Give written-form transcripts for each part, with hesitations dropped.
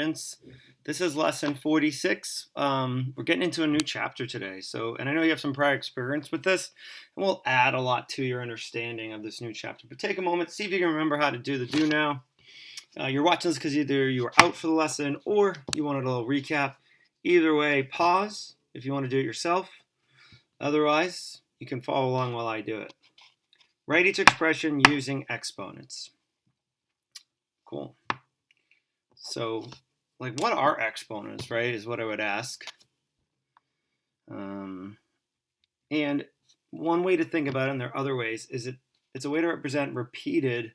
This is lesson 46. We're getting into a new chapter today. And I know you have some prior experience with this, and we'll add a lot to your understanding of this new chapter. But take a moment, see if you can remember how to do the do now. You're watching this because either you were out for the lesson or you wanted a little recap. Either way, pause if you want to do it yourself. Otherwise, you can follow along while I do it. Write each expression using exponents. Cool. So, what are exponents, right, is what I would ask. And one way to think about it, and there are other ways, is it's a way to represent repeated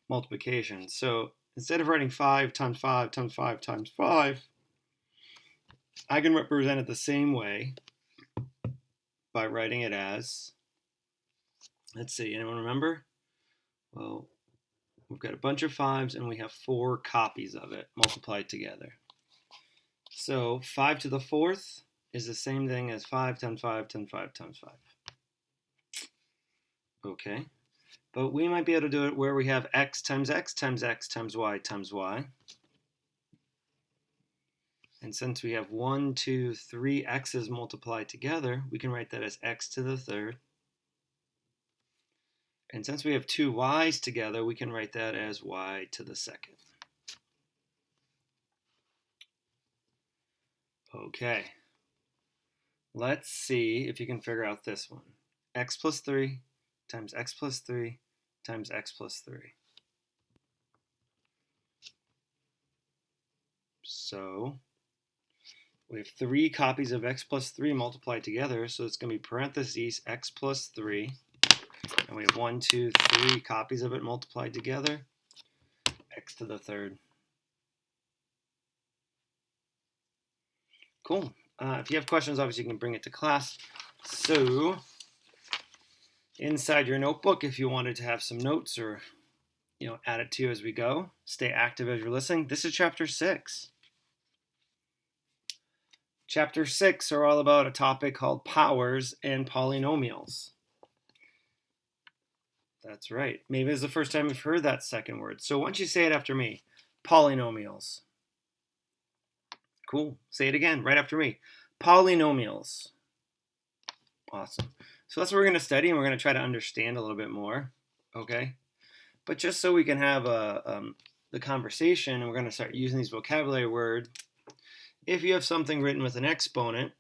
multiplication. So instead of writing 5 times 5 times 5 times 5, I can represent it the same way by writing it as, let's see, anyone remember? Well, we've got a bunch of 5s and we have 4 copies of it multiplied together. So 5 to the 4th is the same thing as 5 times 5 times 5 times 5. Okay, but we might be able to do it where we have x times x times x times y times y. And since we have 1, 2, 3 x's multiplied together, we can write that as x to the 3rd. And since we have 2 y's together, we can write that as y to the 2nd. Okay, let's see if you can figure out this one. X plus 3 times x plus 3 times x plus 3. So we have 3 copies of x plus 3 multiplied together, so it's going to be parentheses x plus 3. And we have 1, 2, 3 copies of it multiplied together, x to the 3rd. Cool. If you have questions, obviously you can bring it to class. So inside your notebook, if you wanted to have some notes or add it to you as we go, stay active as you're listening. This is chapter 6. Chapter 6 are all about a topic called powers and polynomials. That's right. Maybe it's the first time you've heard that second word. So once you say it after me, polynomials. Cool. Say it again right after me. Polynomials. Awesome. So that's what we're going to study, and we're going to try to understand a little bit more. Okay? But just so we can have the conversation, and we're going to start using these vocabulary words, if you have something written with an exponent,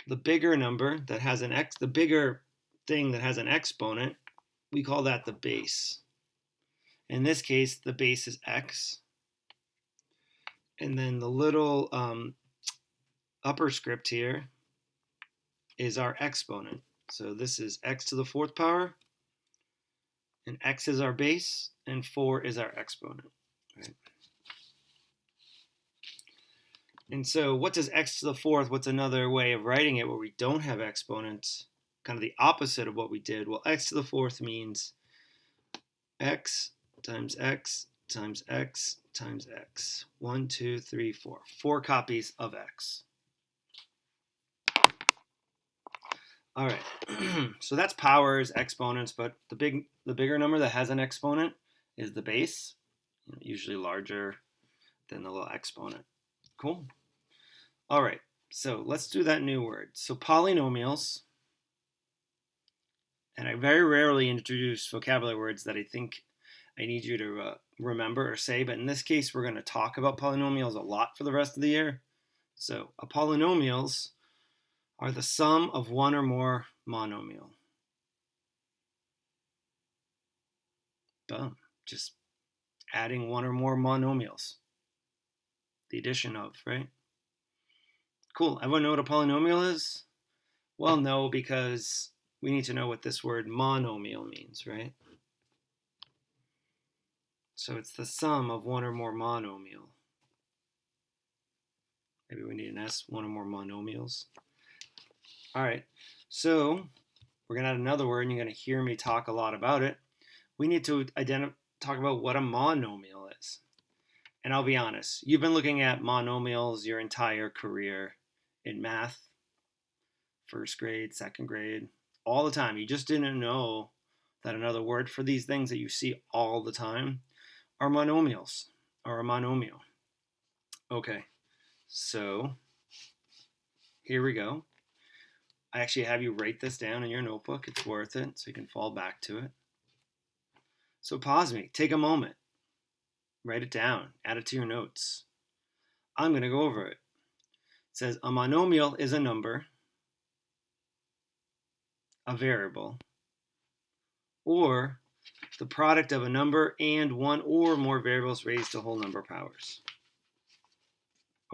the bigger number that has an the bigger thing that has an exponent, we call that the base. In this case, the base is x. And then the little upper script here is our exponent. So this is x to the 4th power, and x is our base, and 4 is our exponent. Right? And so what does x to the 4th, what's another way of writing it where we don't have exponents, kind of the opposite of what we did? Well, x to the 4th means x times x times x times x. 1, 2, 3, 4. 4 copies of x. All right, so that's powers, exponents, but the bigger number that has an exponent is the base, usually larger than the little exponent. Cool. All right, so let's do that new word. So polynomials, and I very rarely introduce vocabulary words that I think I need you to remember or say, but in this case, we're going to talk about polynomials a lot for the rest of the year. So polynomials are the sum of one or more monomial. Boom. Just adding one or more monomials. The addition of, right? Cool. Everyone know what a polynomial is? Well, no, because we need to know what this word monomial means, right? So it's the sum of one or more monomial. Maybe we need an S, one or more monomials. All right, so we're going to add another word, and you're going to hear me talk a lot about it. We need to talk about what a monomial is. And I'll be honest, you've been looking at monomials your entire career in math, first grade, second grade, all the time. You just didn't know that another word for these things that you see all the time are monomials. are a monomial. Okay, so here we go. I actually have you write this down in your notebook. It's worth it, so you can fall back to it. So pause me, take a moment, write it down, add it to your notes. I'm going to go over it. It says a monomial is a number, a variable, or the product of a number and one or more variables raised to whole number powers.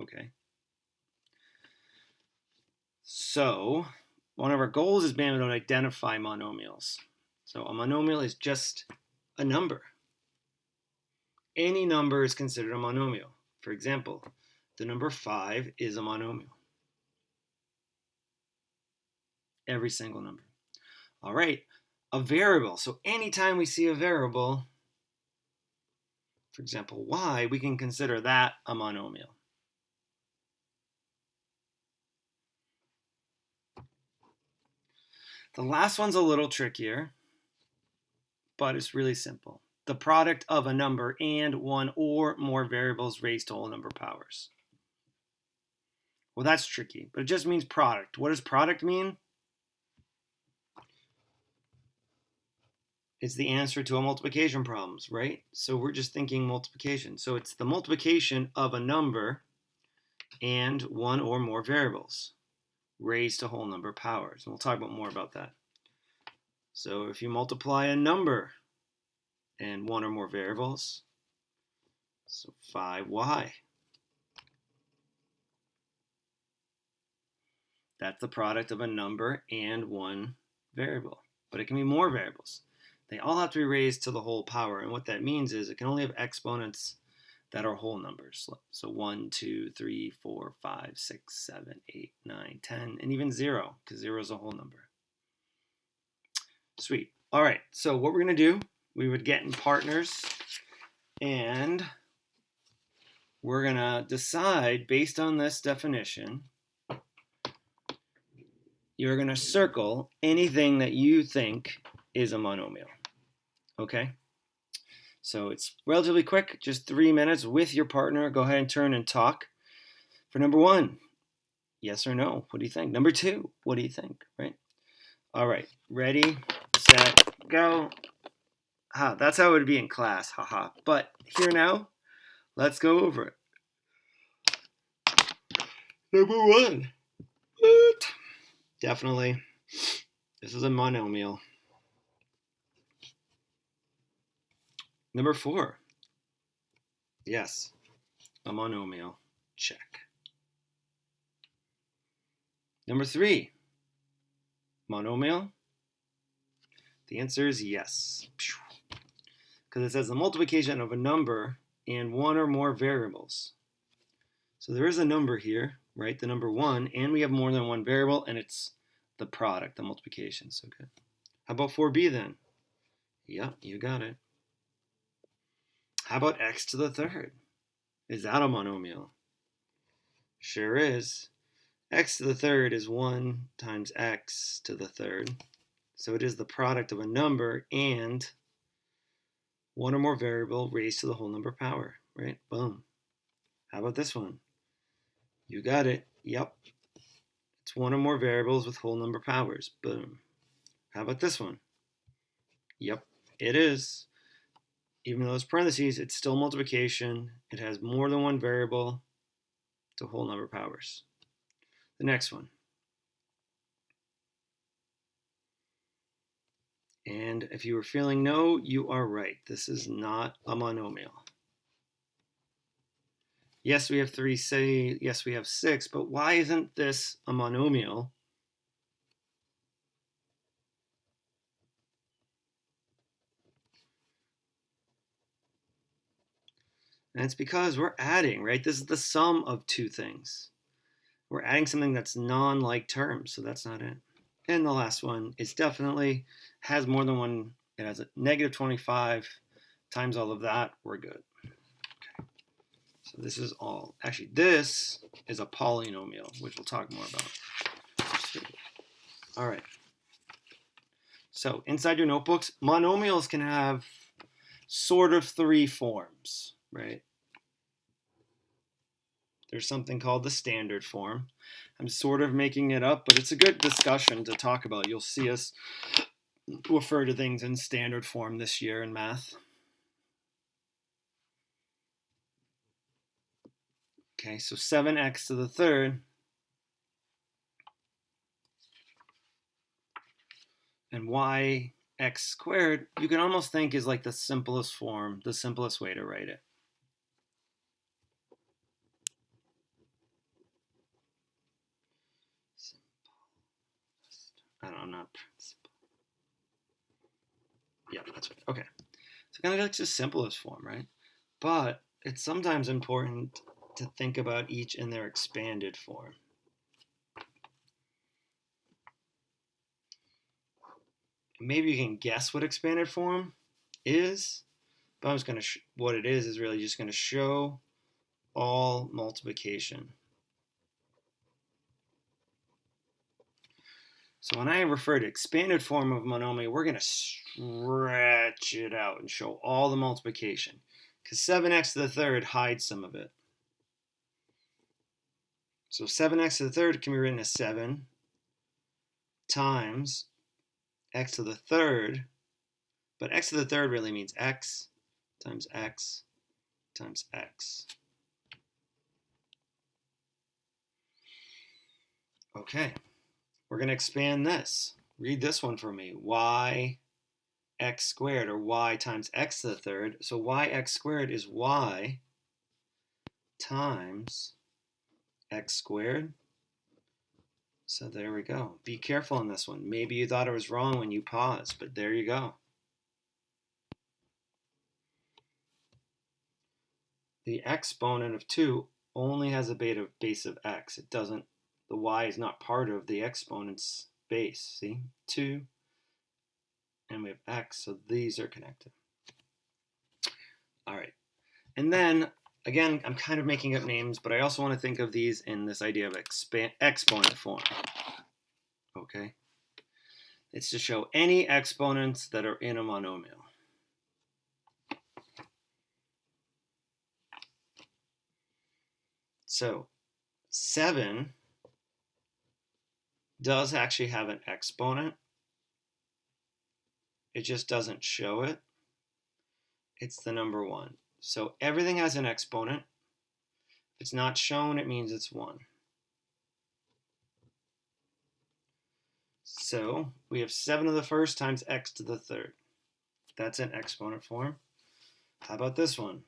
Okay. So one of our goals is being able to identify monomials. So a monomial is just a number. Any number is considered a monomial. For example, the number 5 is a monomial. Every single number. All right, a variable. So anytime we see a variable, for example, y, we can consider that a monomial. The last one's a little trickier, but it's really simple. The product of a number and one or more variables raised to whole number powers. Well, that's tricky, but it just means product. What does product mean? It's the answer to a multiplication problems, right? So we're just thinking multiplication. So it's the multiplication of a number and one or more variables raised to whole number powers. And we'll talk about more about that. So if you multiply a number and one or more variables, so 5y. That's the product of a number and one variable. But it can be more variables. They all have to be raised to the whole power. And what that means is it can only have exponents that are whole numbers. So 1, 2, 3, 4, 5, 6, 7, 8, 9, 10, and even 0, because 0 is a whole number. Sweet. All right, so what we're going to do, we would get in partners, and we're going to decide, based on this definition, you're going to circle anything that you think is a monomial. Okay? So it's relatively quick, just 3 minutes with your partner. Go ahead and turn and talk. For number 1, yes or no? What do you think? Number 2, what do you think? Right? All right, ready, set, go. That's how it would be in class, haha. But here now, let's go over it. Number 1. What? Definitely, this is a monomial. Number 4. Yes, a monomial. Check. Number 3. Monomial? The answer is yes. Because it says the multiplication of a number and one or more variables. So there is a number here, right? The number 1, and we have more than one variable, and it's the product, the multiplication. So good. How about 4b then? Yep, you got it. How about x to the third? Is that a monomial? Sure is. X to the third is 1 times x to the third. So it is the product of a number and one or more variable raised to the whole number power, right? Boom. How about this one? You got it. Yep. It's one or more variables with whole number powers. Boom. How about this one? Yep, it is. Even though it's parentheses, it's still multiplication. It has more than one variable to whole number powers. The next one. And if you were feeling no, you are right. This is not a monomial. Yes, we have 3, say, yes, we have 6, but why isn't this a monomial? And it's because we're adding, right? This is the sum of two things. We're adding something that's non-like terms, so that's not it. And the last one is definitely has more than one. It has a negative 25 times all of that. We're good. Okay. So this is all. Actually, this is a polynomial, which we'll talk more about. All right. So inside your notebooks, monomials can have sort of 3 forms, right? There's something called the standard form. I'm sort of making it up, but it's a good discussion to talk about. You'll see us refer to things in standard form this year in math. Okay, so 7x to the third and yx squared, you can almost think is like the simplest form, the simplest way to write it. I don't know, I'm not principal. Yeah, that's right. Okay. So kind of like the simplest form, right? But it's sometimes important to think about each in their expanded form. Maybe you can guess what expanded form is, but I'm just going to what it is really just going to show all multiplication. So when I refer to expanded form of monomial, we're going to stretch it out and show all the multiplication, because 7x to the third hides some of it. So 7x to the third can be written as 7 times x to the third, but x to the third really means x times x times x. Okay, we're going to expand this. Read this one for me. Y x squared, or y times x to the third. So yx squared is y times x squared. So there we go. Be careful on this one. Maybe you thought it was wrong when you paused, but there you go. The exponent of 2 only has a base of x. It doesn't, the y is not part of the exponent's base. See? 2, and we have x, so these are connected. All right. And then, again, I'm kind of making up names, but I also want to think of these in this idea of exponent form. Okay? It's to show any exponents that are in a monomial. So 7 does actually have an exponent. It just doesn't show it. It's the number 1. So everything has an exponent. If it's not shown, it means it's 1. So we have 7 to the first times x to the third. That's an exponent form. How about this one?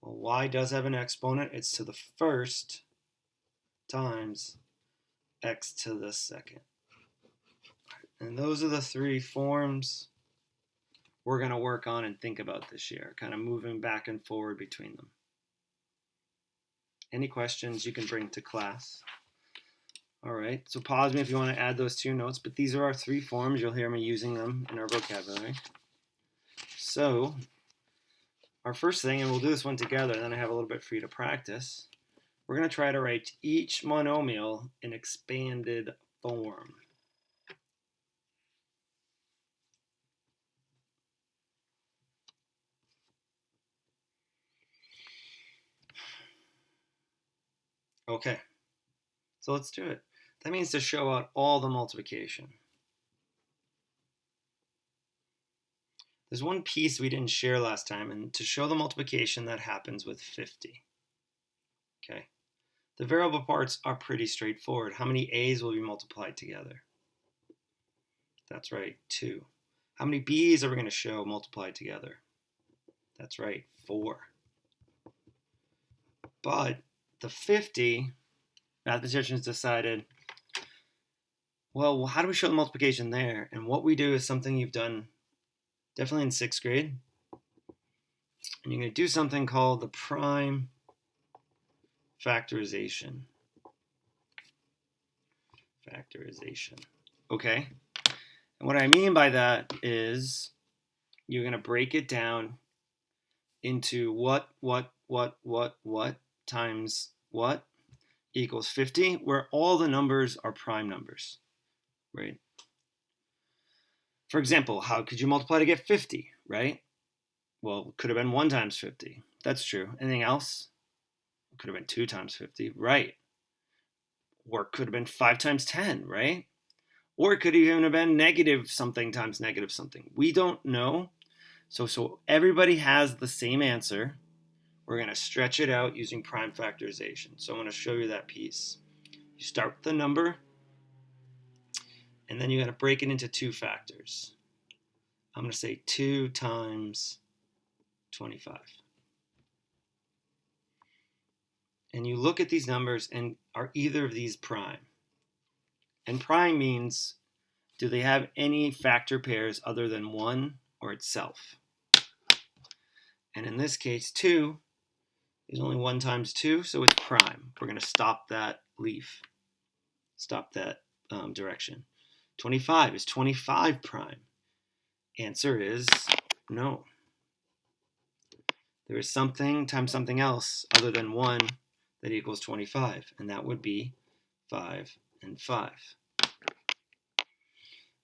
Well, y does have an exponent. It's to the first times x to the second. And those are the 3 forms we're going to work on and think about this year, kind of moving back and forward between them. Any questions you can bring to class? All right, so pause me if you want to add those to your notes, but these are our 3 forms. You'll hear me using them in our vocabulary. So our first thing, and we'll do this one together, and then I have a little bit for you to practice. We're going to try to write each monomial in expanded form. Okay, so let's do it. That means to show out all the multiplication. There's one piece we didn't share last time, and to show the multiplication that happens with 50. Okay, the variable parts are pretty straightforward. How many a's will be multiplied together? That's right, 2. How many b's are we going to show multiplied together? That's right, 4. But the 50, mathematicians decided, well, how do we show the multiplication there? And what we do is something you've done definitely in 6th grade. And you're going to do something called the prime factorization. Okay? And what I mean by that is you're going to break it down into what times what equals 50, where all the numbers are prime numbers, right? For example, how could you multiply to get 50, right? Well, it could have been 1 times 50. That's true. Anything else? Could have been 2 times 50, right? Or it could have been 5 times 10, right? Or it could even have been negative something times negative something. We don't know. So everybody has the same answer. We're going to stretch it out using prime factorization. So I'm going to show you that piece. You start with the number, and then you're going to break it into 2 factors. I'm going to say 2 times 25. And you look at these numbers, and are either of these prime? And prime means, do they have any factor pairs other than 1 or itself? And in this case, 2 is only 1 times 2, so it's prime. We're going to stop that leaf, stop that direction. 25 is 25 prime. Answer is no. There is something times something else other than 1 that equals 25, and that would be 5 and 5.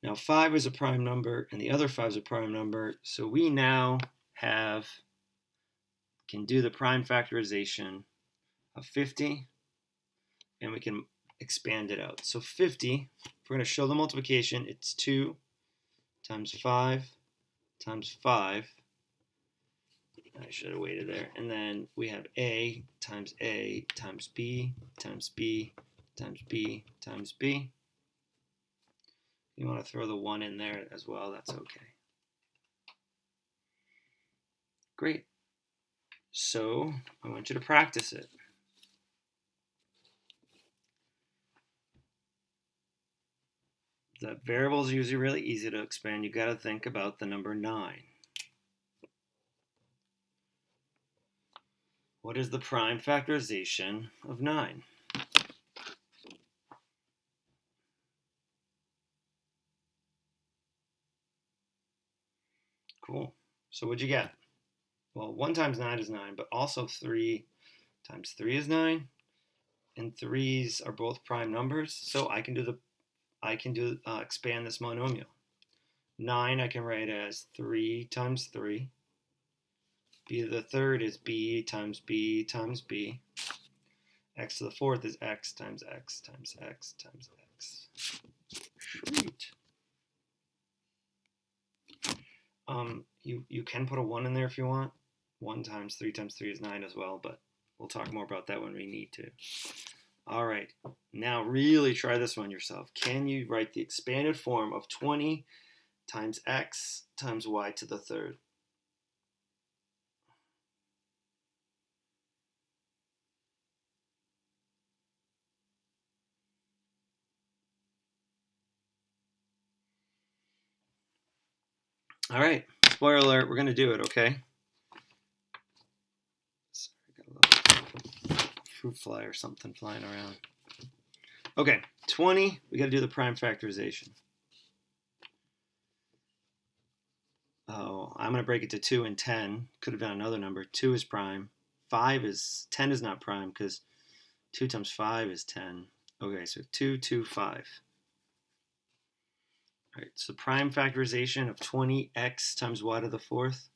Now 5 is a prime number, and the other 5 is a prime number, so we now can do the prime factorization of 50, and we can expand it out. So 50, if we're going to show the multiplication, it's 2 times 5 times 5. I should have waited there. And then we have A times B times B times B times B. You want to throw the 1 in there as well, that's okay. Great. So I want you to practice it. The variable is usually really easy to expand. You got to think about the number 9. What is the prime factorization of 9? Cool. So what'd you get? Well, 1 times 9 is 9, but also 3 times 3 is 9, and 3's are both prime numbers, so I can expand this monomial. 9 I can write as 3 times 3. B to the third is B times B times B. X to the fourth is X times X times X times X. Sweet. You can put a 1 in there if you want. 1 times 3 is 9 as well, but we'll talk more about that when we need to. All right, now really try this one yourself. Can you write the expanded form of 20 times X times Y to the third? All right, spoiler alert, we're going to do it, okay? Sorry, got a little fruit fly or something flying around. Okay, 20, we got to do the prime factorization. Oh, I'm going to break it to 2 and 10. Could have done another number. 2 is prime. 10 is not prime because 2 times 5 is 10. Okay, so 2, 2, 5. All right, so prime factorization of 20x times y to the fourth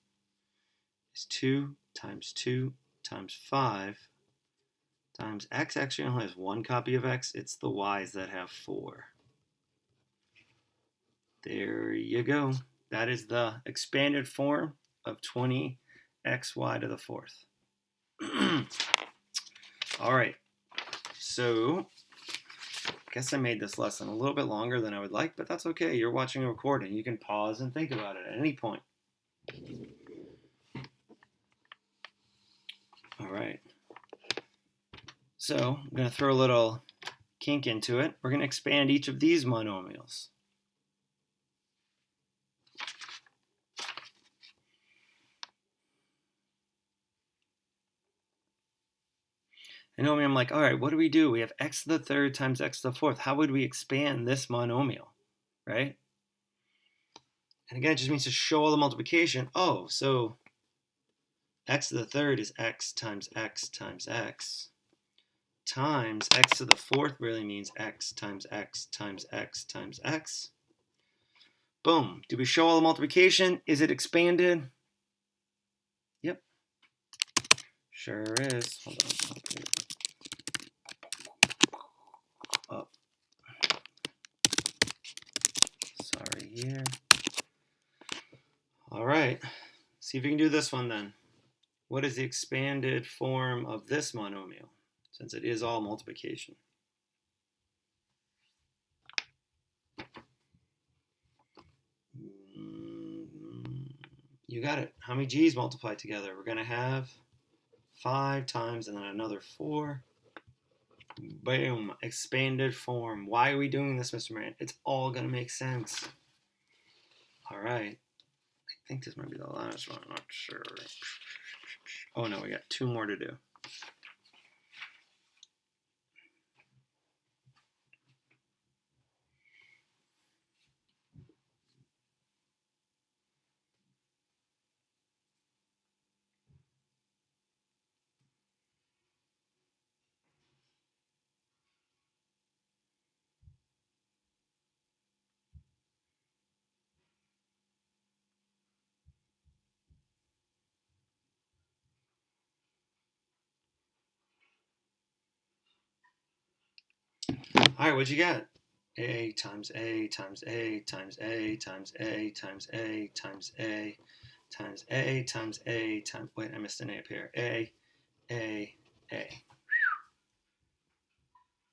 is 2 times 5 times x actually only has 1 copy of x. It's the y's that have 4. There you go. That is the expanded form of 20xy to the fourth. All right, so I guess I made this lesson a little bit longer than I would like, but that's okay. You're watching a recording. You can pause and think about it at any point. All right. So I'm going to throw a little kink into it. We're going to expand each of these monomials. And I'm like, all right, what do? We have x to the third times x to the fourth. How would we expand this monomial, right? And again, it just means to show all the multiplication. Oh, so x to the third is x times x times x times x to the fourth really means x times x times x times x. Boom. Do we show all the multiplication? Is it expanded? Yep. Sure is. Hold on. Up. Sorry here. All right. See if you can do this one then. What is the expanded form of this monomial, since it is all multiplication? You got it. How many g's multiplied together? We're going to have 5 times and then another 4. Boom. Expanded form. Why are we doing this, Mr. Moran? It's all going to make sense. All right. I think this might be the last one. I'm not sure. Oh, no. We got 2 more to do. All right, what'd you get? A times A times A times A times A times A times A times A times A times, wait, I missed an A up here. A.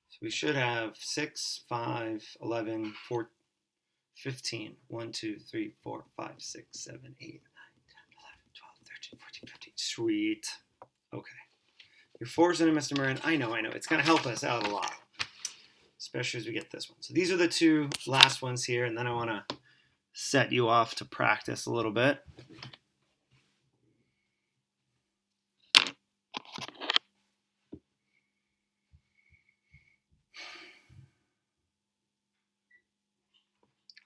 So we should have 6, 5, 11, 4, 15. 1, 2, 3, 4, 5, 6, 7, 8, 9, 10, 11, 12, 13, 14, 15. Sweet. Okay. You're forcing it, Mr. Moran. I know. It's going to help us out a lot, especially as we get this one. So these are the 2 last ones here, and then I want to set you off to practice a little bit.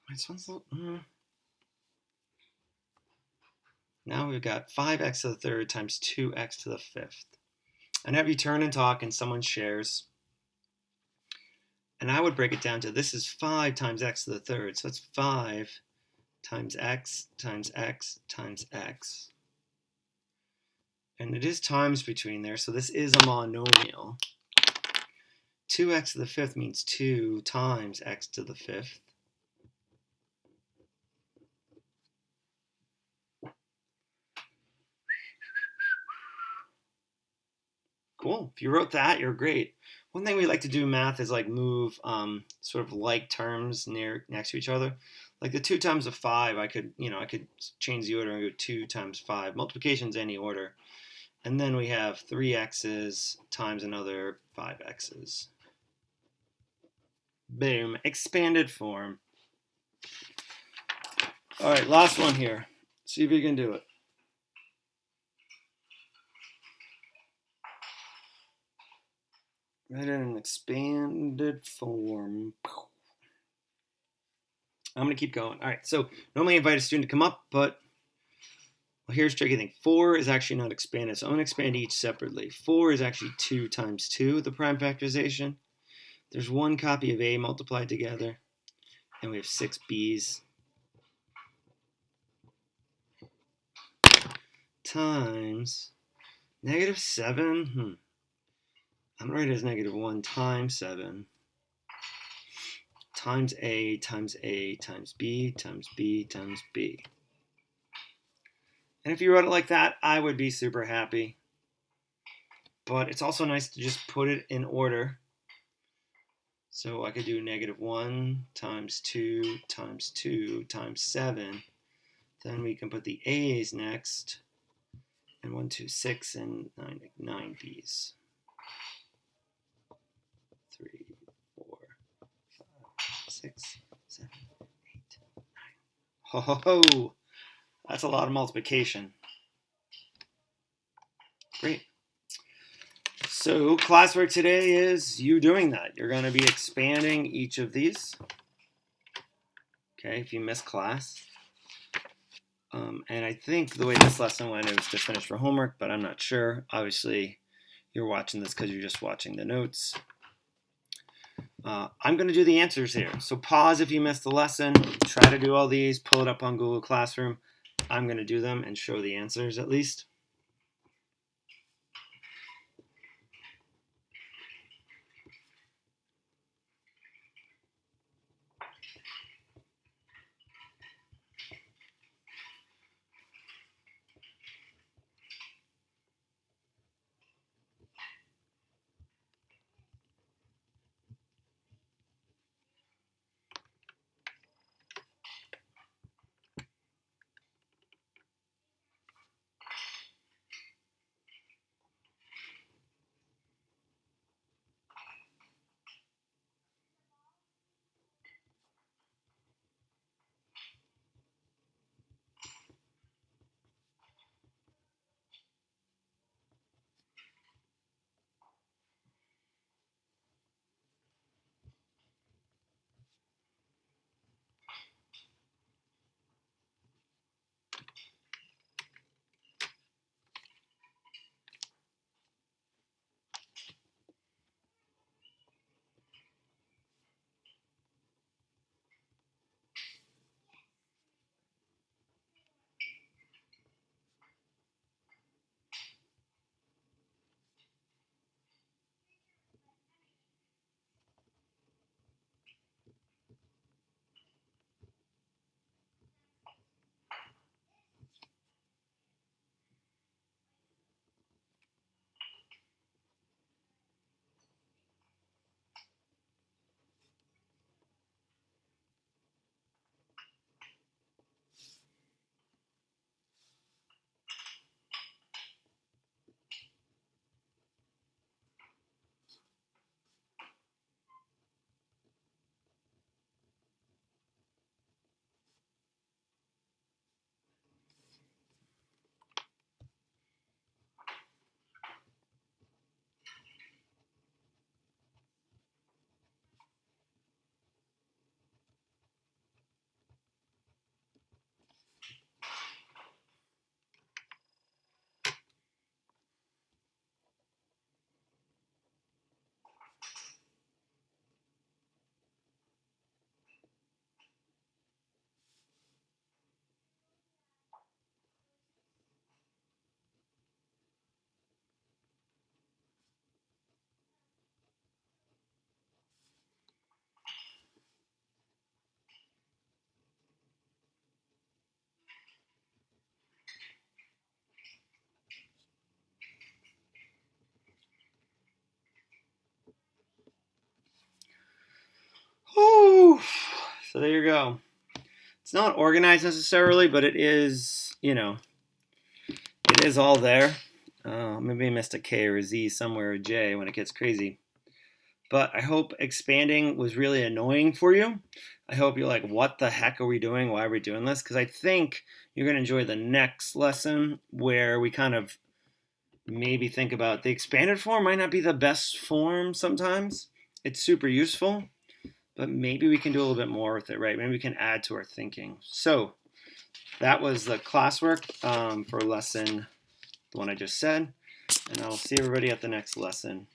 This one's a little, Now we've got 5x to the third times 2x to the fifth. And have you turn and talk and someone shares. And I would break it down to this is 5 times x to the third. So it's 5 times x times x times x. And it is times between there, so this is a monomial. 2x to the fifth means 2 times x to the fifth. Cool. If you wrote that, you're great. One thing we like to do in math is like move sort of like terms next to each other. Like the 2 times of 5, I could change the order and go 2 times 5. Multiplication's any order. And then we have 3x's times another 5x's. Boom. Expanded form. All right, last one here. See if you can do it. Write it in an expanded form. I'm going to keep going. All right, so normally I invite a student to come up, but here's the tricky thing. 4 is actually not expanded, so I'm going to expand each separately. 4 is actually 2 times 2, the prime factorization. There's 1 copy of A multiplied together, and we have 6 B's times -7. I'm going to write it as -1 times 7 times A times A times B times B times B. And if you wrote it like that, I would be super happy. But it's also nice to just put it in order. So I could do -1 times 2 times 2 times 7. Then we can put the A's next. And 1, 2, 6, and 9 B's. 3, 4, 5, 6, 7, 8, 9. Ho, ho, ho. That's a lot of multiplication. Great. So classwork today is you doing that. You're going to be expanding each of these. Okay, if you missed class. And I think the way this lesson went, it was to finish for homework, but I'm not sure. Obviously, you're watching this because you're just watching the notes. I'm going to do the answers here. So pause if you missed the lesson. Try to do all these. Pull it up on Google Classroom. I'm going to do them and show the answers at least. So there you go. It's not organized necessarily, but it is, it is all there. Maybe I missed a K or a Z somewhere, a J when it gets crazy. But I hope expanding was really annoying for you. I hope you're like, what the heck are we doing? Why are we doing this? Because I think you're going to enjoy the next lesson where we kind of maybe think about the expanded form might not be the best form sometimes. It's super useful, but maybe we can do a little bit more with it, right? Maybe we can add to our thinking. So that was the classwork for lesson, the one I just said. And I'll see everybody at the next lesson.